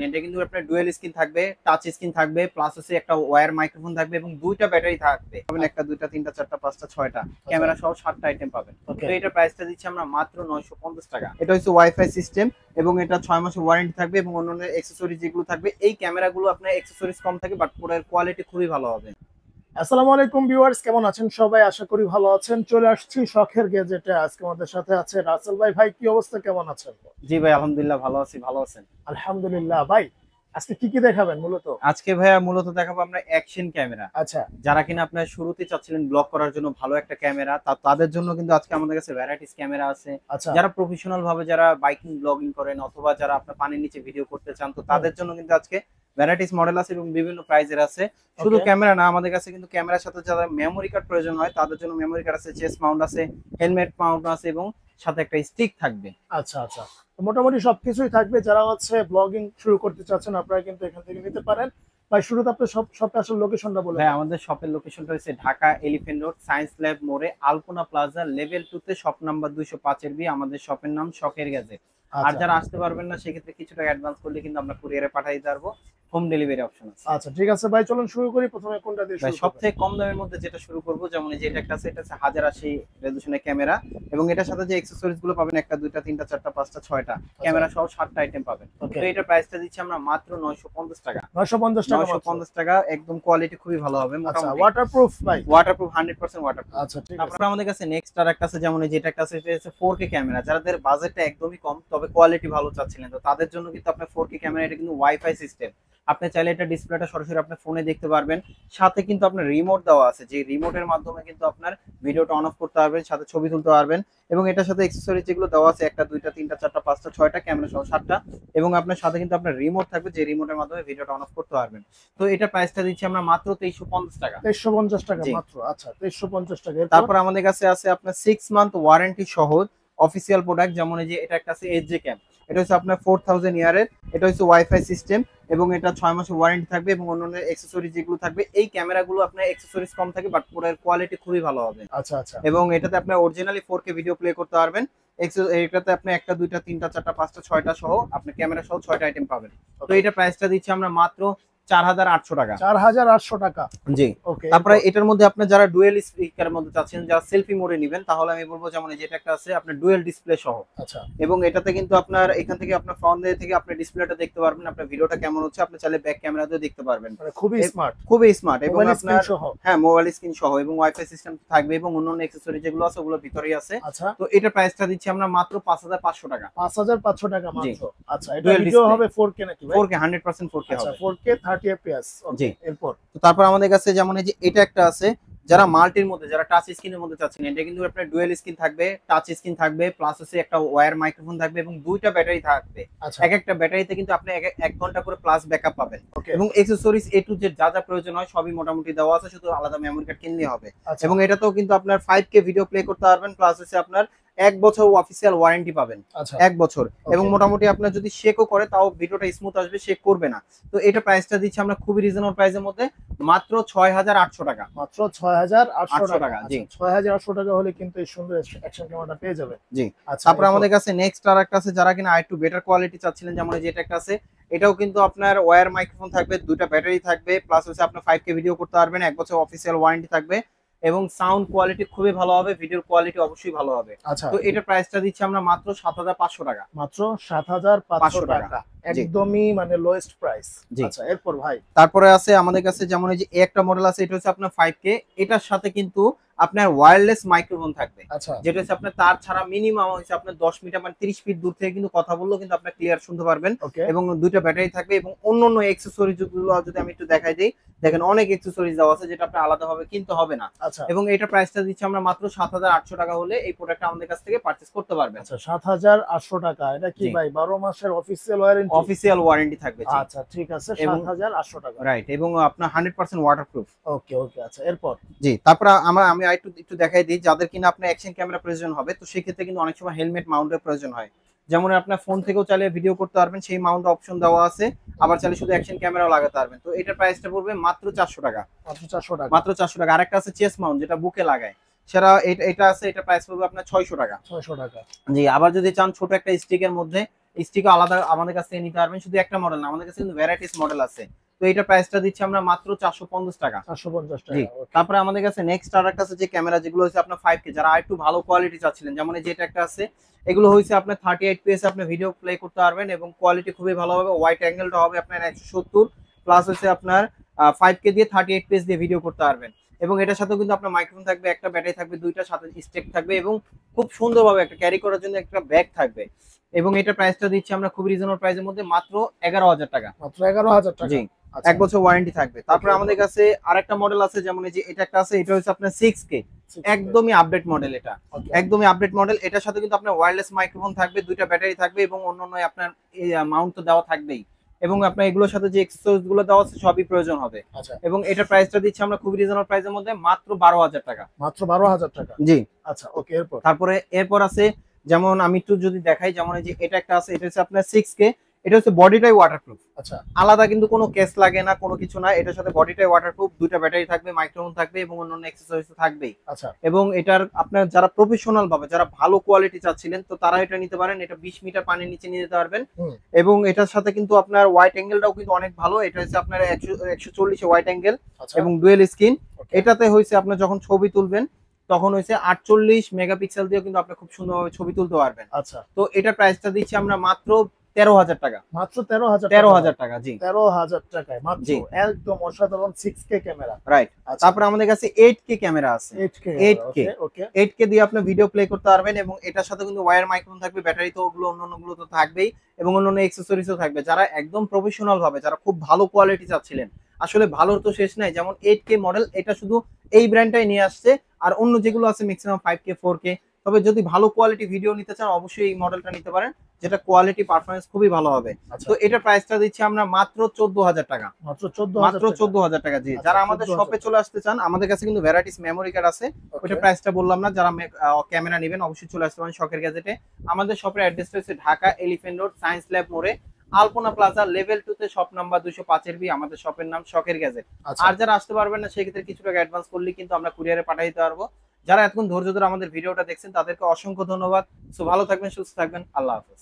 চাচ্ছেন এটা কিন্তু আপনার ডুয়েল স্ক্রিন থাকবে, টাচ স্ক্রিন থাকবে, প্লাস হচ্ছে একটা ওয়্যার মাইক্রোফোন থাকবে এবং দুইটা ব্যাটারি থাকবে। পাবেন একটা, দুইটা, তিনটা, চারটা, পাঁচটা, ছয়টা ক্যামেরা সহ 7টা আইটেম পাবেন। তো এটার প্রাইসটা দিচ্ছি আমরা মাত্র 950 টাকা। এটা হচ্ছে ওয়াইফাই সিস্টেম এবং এটা 6 মাসের ওয়ারেন্টি থাকবে এবং অন্যান্য অ্যাকসেসরিজ যেগুলো থাকবে। এই ক্যামেরাগুলো আপনার অ্যাকসেসরিজ কম থাকে বাট পুরোর কোয়ালিটি খুবই ভালো হবে। আসসালামু আলাইকুম ভিউয়ার্স, কেমন আছেন সবাই? আশা করি ভালো আছেন। চলে আসছি শখের গ্যাজেটে। আজকে আমাদের সাথে আছে রাসেল ভাই। ভাই কি অবস্থা, কেমন আছেন? জি ভাই আলহামদুলিল্লাহ ভালো আছি, ভালো আছেন? আলহামদুলিল্লাহ। ভাই আজকে কি কি দেখাবেন মূলত? আজকে ভাইয়া মূলত দেখাবো আমরা অ্যাকশন ক্যামেরা। আচ্ছা, যারা কিনা আপনার শুরুতে চাচ্ছিলেন ব্লগ করার জন্য ভালো একটা ক্যামেরা, তাদের জন্য কিন্তু আজকে আমাদের কাছে ভ্যারাইটিস ক্যামেরা আছে। আচ্ছা, যারা প্রফেশনাল ভাবে যারা বাইকিং ব্লগিং করেন অথবা যারা আপনার পানির নিচে ভিডিও করতে চান, তো তাদের জন্য কিন্তু আজকে ভ্যারাইটিস মডেল আছে এবং বিভিন্ন প্রাইজের আছে। শুধু ক্যামেরা না, আমাদের কাছে কিন্তু ক্যামেরার সাথে যারা মেমোরি কার্ড প্রয়োজন হয় তাদের জন্য মেমোরি কার্ড আছে, চেস্ট মাউন্ট আছে, হেলমেট মাউন্ট আছে এবং সাথে একটা স্টিক থাকবে। আচ্ছা, আচ্ছা। মোটামুটি সবকিছুই থাকবে। যারা হচ্ছে ব্লগিং শুরু করতে চাচ্ছেন আপনারা কিন্তু এখান থেকে নিতে পারেন। ভাই শুরুতে আপনি সবটা আসলে লোকেশনটা বলে ভাই আমাদের শপের লোকেশনটা হচ্ছে Dhaka elephant road science lab মোড়ে আলপনা প্লাজা লেভেল 2 তে শপ নাম্বার 205 এর বি। আমাদের শপের নাম শখের গ্যাজেট। আর যারা আসতে পারবেন না সেক্ষেত্রে কিছুটা অ্যাডভান্স করলে কিন্তু আমরা কুরিয়ারে পাঠিয়ে দিতে পারবো। হোম ডেলিভারি অপশন আছে। আচ্ছা, ঠিক আছে ভাই, চলুন শুরু করি। প্রথমে কোনটা দিয়ে শুরু করব? সবথেকে কম দামের মধ্যে যেটা শুরু করব, যেমন এই যে এটা একটা আছে, এটা হচ্ছে 1080 রেজোলিউশনের ক্যামেরা এবং এটার সাথে যে অ্যাকসেসরিজ গুলো পাবেন একটা, দুইটা, তিনটা, চারটা, পাঁচটা, ছয়টা ক্যামেরা সহ 7টা আইটেম পাবেন। তো এটার প্রাইসটা দিচ্ছি আমরা মাত্র 950 টাকা। 950 টাকা। 950 টাকা, একদম কোয়ালিটি খুবই ভালো হবে। আচ্ছা, মোটামুটি ওয়াটারপ্রুফ ভাই? Waterproof 100% waterproof. আচ্ছা, ঠিক আছে। তারপর আমাদের কাছে নেক্সট আর একটা আছে, যেমন এই যে এটা একটা আছে, এটা হচ্ছে 4K ক্যামেরা। যাদের বাজেটটা একদমই কম তবে কোয়ালিটি ভালো চাচ্ছিলেন, তো তাদের জন্য কিন্তু আপনার 4K ক্যামেরা, এটা কিন্তু ওয়াইফাই সিস্টেম। আপনি চাইলে এটা ডিসপ্লেটা সরাসরি আপনার ফোনে দেখতে পারবেন। সাথে কিন্তু আপনার রিমোট দেওয়া আছে, যে রিমোটের মাধ্যমে কিন্তু আপনার ভিডিওটা অন অফ করতে পারবেন, সাথে ছবি তুলতে পারবেন। এবং এটার সাথে অ্যাকসেসরিজ যেগুলো দেওয়া আছে একটা, দুইটা, তিনটা, চারটা, পাঁচটা, ছয়টা ক্যামেরা সহ 7টা এবং আপনার সাথে কিন্তু আপনার রিমোট থাকবে, যে রিমোটের মাধ্যমে ভিডিওটা অন অফ করতে পারবেন। তো এটা প্রাইসটা দিচ্ছি আমরা মাত্র 2350 টাকা। 2350 টাকা মাত্র। আচ্ছা, 2350 টাকা। তারপর আমাদের কাছে আছে আপনার 6 মান্থ ওয়ারেন্টি সহ অফিসিয়াল প্রোডাক্ট, যেমন এই যে এটা একটা আছে এসজে ক্যাম। এটা হচ্ছে আপনার 4000 ইয়ারের, এটা হচ্ছে ওয়াইফাই সিস্টেম এবং এটা 6 মাসের ওয়ারেন্টি থাকবে এবং অন্যান্য অ্যাকসেসরিজ যেগুলো থাকবে। এই ক্যামেরাগুলো আপনার অ্যাকসেসরিজ কম থাকে বাট পুরো কোয়ালিটি খুবই ভালো হবে। আচ্ছা, আচ্ছা। এবং এটাতে আপনি অরিজিনালি 4K ভিডিও প্লে করতে পারবেন। এটাতে আপনি একটা, দুইটা, তিনটা, চারটা, পাঁচটা, ছয়টা সহ আপনি ক্যামেরা সহ 6টা আইটেম পাবেন। তো এটা প্রাইসটা দিচ্ছি আমরা মাত্র 4800 টাকা। 4800 টাকা। জি। ওকে। তারপরে এটার মধ্যে আপনি যারা ডুয়েল স্পিকারের মধ্যে চাচ্ছেন, যারা সেলফি মোডে নেবেন, তাহলে আমি বলবো যেমন এই যে এটা একটা আছে আপনার ডুয়েল ডিসপ্লে সহ। আচ্ছা। এবং এটাতে কিন্তু আপনার এখান থেকে আপনার ফোন থেকে আপনি ডিসপ্লেটা দেখতে পারবেন, আপনার ভিডিওটা কেমন হচ্ছে আপনি চাইলে ব্যাক ক্যামেরাতেও দেখতে পারবেন। মানে খুবই স্মার্ট। খুবই স্মার্ট এবং আপনার সহ। হ্যাঁ, মোবাইল স্ক্রিন সহ এবং ওয়াইফাই সিস্টেম থাকবে এবং অন্যান্য অ্যাকসেসরি যেগুলো আছে ওগুলো ভিতরেই আছে। আচ্ছা। তো এটা প্রাইসটা দিচ্ছি আমরা মাত্র 5500 টাকা। 5500 টাকা মাত্র। আচ্ছা, এটা ভিডিও হবে 4K নাকি ভাই? 4K 100% 4K হবে। আচ্ছা, 4K 30 fps। জি। এরপর তো তারপর আমাদের কাছে যেমন এই যে এটা একটা আছে, যারা মাল্টির মধ্যে যারা টাচ স্ক্রিনের মধ্যে চাচ্ছেন, এটা কিন্তু আপনার ডুয়েল স্ক্রিন থাকবে, টাচ স্ক্রিন থাকবে, প্লাস হচ্ছে একটা ওয়্যার মাইক্রোফোন থাকবে এবং দুইটা ব্যাটারি থাকবে। এক একটা ব্যাটারিতে কিন্তু আপনি 1 ঘন্টা করে প্লাস ব্যাকআপ পাবেন এবং অ্যাকসেসরিজ এ টু জেড যা যা প্রয়োজন হয় সবই মোটামুটি দেওয়া আছে, শুধু আলাদা মেমোরি কার্ড কিনলেই হবে। এবং এটাতেও কিন্তু আপনার 5K ভিডিও প্লে করতে পারবেন, প্লাস হচ্ছে আপনার 1 বছর অফিসিয়াল ওয়ারেন্টি পাবেন। 1 বছর এবং মোটামুটি আপনার যদি শেকও করে তাও ভিডিওটা স্মুথ আসবে, শেক করবে না। তো এটা প্রাইসটা দিচ্ছি আমরা খুবই রিজনেবল প্রাইসের মধ্যে মাত্র 6800 টাকা। মাত্র 6800 টাকা। জি। 6800 টাকা হলে কিন্তু এই সুন্দর অ্যাকশন ক্যামেরাটা পেয়ে যাবে। জি। আচ্ছা, তারপর আমাদের কাছে নেক্সট আর একটা আছে, যারা কিনা আরেকটু বেটার কোয়ালিটি চাচ্ছিলেন, যেমন এই যে এটা একটা আছে, এটাও কিন্তু আপনার ওয়্যার মাইক্রোফোন থাকবে, দুইটা ব্যাটারি থাকবে, প্লাস হচ্ছে আপনার 5K ভিডিও করতে পারবেন, 1 বছর অফিসিয়াল ওয়ারেন্টি থাকবে এবং সাউন্ড কোয়ালিটি খুবই ভালো হবে, ভিডিওর কোয়ালিটি অবশ্যই ভালো হবে। তো এটা প্রাইসটা দিচ্ছি আমরা মাত্র 7500 টাকা। মাত্র 7500 টাকা, একদমই মানে লোয়েস্ট প্রাইস। আচ্ছা, এরপর ভাই তারপরে আছে আমাদের কাছে যেমন এই যে একটা মডেল আছে, এটা হচ্ছে আপনার 5K, এটার সাথে কিন্তু আপনার ওয়্যারলেস মাইক্রোফোন থাকবে, যেটা হচ্ছে আপনার তার ছাড়া মিনিমাম হচ্ছে আপনার 10 মিটার মানে 30 ফিট দূর থেকে কিন্তু কথা বললেও কিন্তু আপনার ক্লিয়ার শুনতে পারবেন এবং দুইটা ব্যাটারি থাকবে এবং অন্যান্য অ্যাকসেসরিজ গুলো যদি আমি একটু দেখাই দিই, দেখেন অনেক অ্যাকসেসরিজ দেওয়া আছে যেটা আপনার আলাদাভাবে কিনতে হবে না। এবং এটা প্রাইসটা দিচ্ছি আমরা মাত্র 7800 টাকা হলে এই প্রোডাক্টটা আমাদের কাছ থেকে পারচেজ করতে পারবেন। আচ্ছা, 7800 টাকা। এটা কি ভাই 12 মাসের অফিসিয়াল ওয়ারেন্টি? অফিসিয়াল ওয়ারেন্টি থাকবে। আচ্ছা, ঠিক আছে, 7800 টাকা। রাইট, এবং আপনার 100% ওয়াটারপ্রুফ। ওকে, ওকে। আচ্ছা, এরপর জি। তারপর আমি একটু দেখাই দিই, যাদের কিনা আপনার অ্যাকশন ক্যামেরা প্রয়োজন হবে, তো সেক্ষেত্রে কিন্তু অনেক সময় হেলমেট মাউন্টের প্রয়োজন হয়। যেমন আপনার ফোন থেকেও চাইলে ভিডিও করতে পারবেন, সেই মাউন্ট অপশন দেওয়া আছে, আবার চাইলে শুধু অ্যাকশন ক্যামেরাও লাগাতে পারবেন। তো এটার প্রাইসটা পড়বে মাত্র 400 টাকা। মাত্র 400 টাকা। মাত্র 400 টাকা। আরেকটা আছে চেস্ট মাউন্ট, যেটা বুকে লাগায়, সেটা এটা আছে, এটা প্রাইস পড়বে আপনার 600 টাকা। 600 টাকা। জি। আবার যদি চান ছোট একটা স্টিকের মধ্যে স্টিকও আলাদা আমাদের কাছ থেকে নিতে পারবেন। শুধু একটা মডেল না, আমাদের কাছে কিন্তু ভ্যারাইটিস মডেল আছে। তো এটা প্রাইসটা দিচ্ছি আমরা মাত্র 450 টাকা। 450 জি। টাকা। ওকে। তারপরে আমাদের কাছে নেক্সট আরেকটা আছে যে ক্যামেরা, যেগুলো হচ্ছে আপনার 5K, যারা একটু ভালো কোয়ালিটি চাচ্ছিলেন, যেমন এই যে এটা একটা আছে, এগুলো হচ্ছে আপনার 38 পিএস আপনি ভিডিও প্লে করতে পারবেন এবং কোয়ালিটি খুবই ভালো হবে। ওয়াইড অ্যাঙ্গেলটা হবে আপনার 170, প্লাস হচ্ছে আপনার 5K দিয়ে 38 পিএস দিয়ে ভিডিও করতে পারবেন। এবং এটার সাথেও কিন্তু আপনার মাইক্রোফোন থাকবে, একটা ব্যাটারি থাকবে, দুইটা সাথে স্টেক থাকবে এবং খুব সুন্দরভাবে একটা ক্যারি করার জন্য একটা ব্যাগ থাকবে। এবং এটা প্রাইসটা দিচ্ছি আমরা খুব রিজনেবল প্রাইসের মধ্যে মাত্র 11,000 টাকা। মাত্র 11,000 টাকা। জি। আচ্ছা। 1 বছর ওয়ারেন্টি থাকবে। তারপরে Okay. আমাদের কাছে আরেকটা মডেল আছে, যেমন এই যে এটা একটা আছে, এটা হচ্ছে আপনার 6K, 6K একদমই আপডেট মডেল। এটা Okay. একদমই আপডেট মডেল। এটার সাথে কিন্তু আপনার ওয়্যারলেস মাইক্রোফোন থাকবে, দুইটা ব্যাটারি থাকবে এবং অন্যান্য আপনার মাউন্ট তো দেওয়া থাকবেই। এবং আপনার এগুলোর সাথে যে এক্সেসরিজ গুলো দেওয়া আছে সবই প্রয়োজন হবে। আচ্ছা। এবং এটার প্রাইসটা দিচ্ছি আমরা খুব রিজনেবল প্রাইসের মধ্যে মাত্র 12,000 টাকা। মাত্র 12,000 টাকা। জি। আচ্ছা, ওকে। এরপর এরপর আছে, যেমন আমি একটু যদি দেখাই, যেমন এই যে এটা একটা আছে, এটা হচ্ছে আপনার 6K, এটা হচ্ছে বডিটাই ওয়াটারপ্রুফ। আচ্ছা। আলাদা কিন্তু কোনো কেস লাগে না, কোনো কিছু না। এটার সাথে বডিটাই ওয়াটারপ্রুফ, দুইটা ব্যাটারি থাকবে, মাইক্রোফোন থাকবে এবং অন্যান্য অ্যাক্সেসরিজ থাকবেই। আচ্ছা। এবং এটার আপনার যারা প্রফেশনাল ভাবে, যারা ভালো কোয়ালিটি চাচ্ছিলেন, তো তারা এটা নিতে পারেন। এটা 20 মিটার পানির নিচে নিয়ে যেতে পারবেন। এবং এটার সাথে কিন্তু আপনার ওয়াইড অ্যাঙ্গেলটাও কিন্তু অনেক ভালো। এটা হচ্ছে আপনার 140 ওয়াইড অ্যাঙ্গেল এবং ডুয়েল স্ক্রিন। এটাতে হয়েছে আপনার যখন ছবি তুলবেন তখন হয়েছে 48 মেগাপিক্সেল দিয়ে কিন্তু আপনি খুব সুন্দরভাবে ছবি তুলতে পারবেন। আচ্ছা। তো এটার প্রাইসটা দিচ্ছি আমরা মাত্র 13,000 টাকা। মাত্র 13,000 13,000 টাকা। জি। 13,000 টাকায় মাত্র জি। একদম অসাধারণ 6K ক্যামেরা। রাইট। আচ্ছা। তারপরে আমাদের কাছে 8K ক্যামেরা আছে। 8K। 8K ওকে। 8K দিয়ে আপনি ভিডিও প্লে করতে পারবেন এবং এটার সাথে কিন্তু ওয়্যার মাইক্রোফোন থাকবে, ব্যাটারি তো ওগুলো অন্যান্য গুলো তো থাকবেই এবং অন্যান্য অ্যাক্সেসরিজও থাকবে। যারা একদম প্রফেশনাল ভাবে, যারা খুব ভালো কোয়ালিটি চাচ্ছিলেন, আসলে ভালোর তো শেষ নাই। যেমন 8K মডেল, এটা শুধু এই ব্র্যান্ডটাই নিয়ে আসছে, আর অন্য যেগুলো আছে ম্যাক্সিমাম 5K 4K। তবে যদি ভালো কোয়ালিটি ভিডিও নিতে চান অবশ্যই এই মডেলটা নিতে পারেন, যেটা কোয়ালিটি পারফরম্যান্স খুবই ভালো হবে। তো এটা প্রাইসটা দিচ্ছি আমরা মাত্র 14,000 টাকা। মাত্র 14,000 মাত্র 14,000 টাকা। জি। যারা আমাদের শপে চলে আসতে চান, আমাদের কাছে কিন্তু ভ্যারাইটিস মেমোরি কার্ড আছে, ওটা প্রাইসটা বললাম না। যারা ক্যামেরা নেবেন অবশ্যই চলে আসতে পারেন শখের গ্যাজেটে। আমাদের শপের অ্যাড্রেসটা হচ্ছে Dhaka elephant road, science lab মোড়ে, আলপনা প্লাজা লেভেল 2 তে, শপ নাম্বার 205 এর বি। আমাদের শপের নাম শখের গ্যাজেট। আর যারা আসতে পারবেন না, সেক্ষেত্রে কিছু টাকা অ্যাডভান্স করলে কিন্তু আমরা কুরিয়ারে পাঠিয়ে দিতে পারবো। যারা এতক্ষণ ধৈর্য ধরে আমাদের ভিডিওটা দেখছেন তাদেরকে অসংখ্য ধন্যবাদ। সো ভালো থাকবেন, সুস্থ থাকবেন, আল্লাহ হাফেজ।